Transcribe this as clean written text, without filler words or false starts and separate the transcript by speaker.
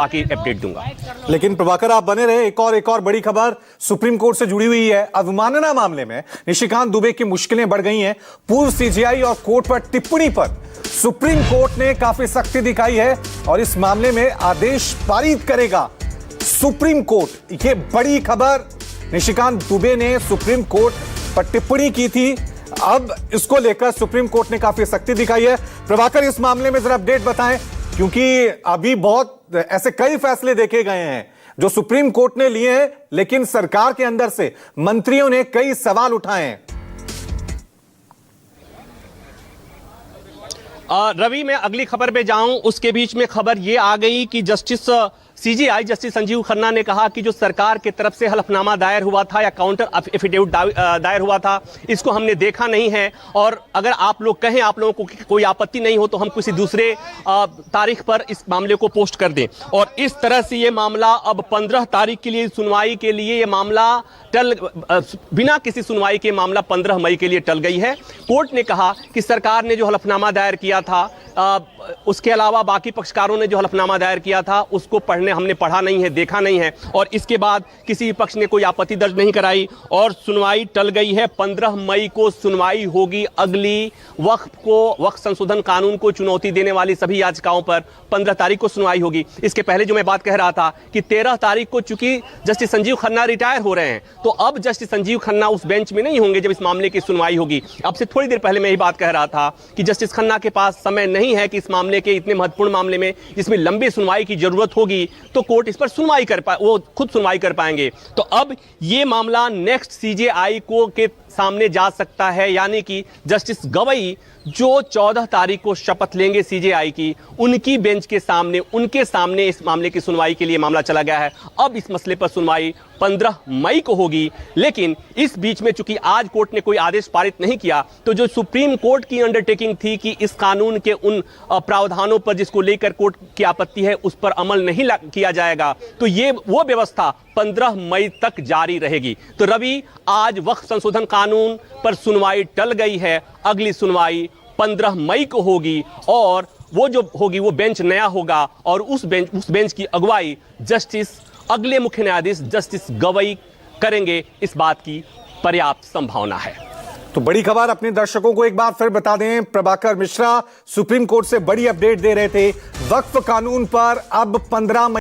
Speaker 1: बाकी अपडेट दूंगा।
Speaker 2: लेकिन प्रभाकर आप बने रहे, एक और बड़ी खबर सुप्रीम कोर्ट से जुड़ी हुई है। अवमानना मामले में निशिकांत दुबे की मुश्किलें बढ़ गई हैं। पूर्व सीजेआई और कोर्ट पर टिप्पणी पर सुप्रीम कोर्ट ने काफी सख्ती दिखाई है और इस मामले में आदेश पारित करेगा सुप्रीम कोर्ट। यह बड़ी खबर, निशिकांत दुबे ने सुप्रीम कोर्ट पर टिप्पणी की थी, अब इसको लेकर सुप्रीम कोर्ट ने काफी सख्ती दिखाई है। प्रभाकर, इस मामले में जरा अपडेट बताएं, क्योंकि अभी बहुत ऐसे कई फैसले देखे गए हैं जो सुप्रीम कोर्ट ने लिए हैं, लेकिन सरकार के अंदर से मंत्रियों ने कई सवाल उठाए हैं।
Speaker 1: रवि, मैं अगली खबर पे जाऊं उसके बीच में खबर यह आ गई कि justice CJI justice Sanjeev Khanna ने कहा कि जो सरकार की तरफ से हलफनामा दायर हुआ था या काउंटर एफिडेविट दायर हुआ था, इसको हमने देखा नहीं है और अगर आप लोग कहें, आप लोगों को कोई आपत्ति नहीं हो तो हम किसी दूसरे तारीख पर इस मामले को पोस्ट कर दें। और इस तरह से ये मामला अब 15 तारीख के लिए सुनवाई के लिए ये मामला बिना किसी सुनवाई के मामला 15 मई के लिए टल गई है। कोर्ट ने कहा कि सरकार ने जो हलफनामा दायर किया था, उसके अलावा बाकी पक्षकारों ने जो हलफनामा दायर किया था उसको हमने पढ़ा नहीं है, देखा नहीं है और इसके बाद किसी पक्ष ने कोई आपत्ति दर्ज नहीं कराई और सुनवाई टल गई है। 15 मई को सुनवाई होगी अगली वक्फ संशोधन कानून को चुनौती देने वाली सभी याचिकाओं पर 15 तारीख को सुनवाई होगी। इसके पहले जो मैं बात कह रहा था कि 13 तारीख को चूंकि जस्टिस संजीव खन्ना रिटायर हो रहे हैं, तो अब जस्टिस संजीव खन्ना उस बेंच में नहीं होंगे जब इस मामले की सुनवाई होगी। अब से थोड़ी देर पहले मैं यही बात कह रहा था कि जस्टिस खन्ना के पास समय नहीं है कि इस मामले के, इतने महत्वपूर्ण मामले में जिसमें लंबी सुनवाई की जरूरत होगी तो कोर्ट इस पर सुनवाई कर पाए, वो खुद सुनवाई कर पाएंगे। तो अब ये मामला नेक्स्ट सीजेआई को के सामने जा सकता है, यानी कि जस्टिस गवई जो 14 तारीख को शपथ लेंगे सीजेआई की, उनकी बेंच के सामने, उनके सामने इस मामले की सुनवाई के लिए मामला चला गया है। अब इस मसले पर सुनवाई 15 मई को होगी, लेकिन इस बीच में चूंकि आज कोर्ट ने कोई आदेश पारित नहीं किया, तो जो सुप्रीम कोर्ट की अंडरटेकिंग थी कि इस कानून के उन प्रावधानों पर जिसको लेकर कोर्ट की आपत्ति है उस पर अमल नहीं किया जाएगा, तो ये वो व्यवस्था 15 मई तक जारी रहेगी। तो रवि, आज वक्फ संशोधन कानून पर सुनवाई टल गई है, अगली सुनवाई 15 मई को होगी और वो जो होगी वो बेंच नया होगा और उस बेंच की अगुवाई अगले मुख्य न्यायाधीश जस्टिस गवई करेंगे। इस बात की पर्याप्त संभावना है।
Speaker 2: तो बड़ी खबर अपने दर्शकों को एक बार फिर बता दें, प्रभाकर मिश्रा सुप्रीम कोर्ट से बड़ी अपडेट दे रहे थे। वक्फ कानून पर अब 15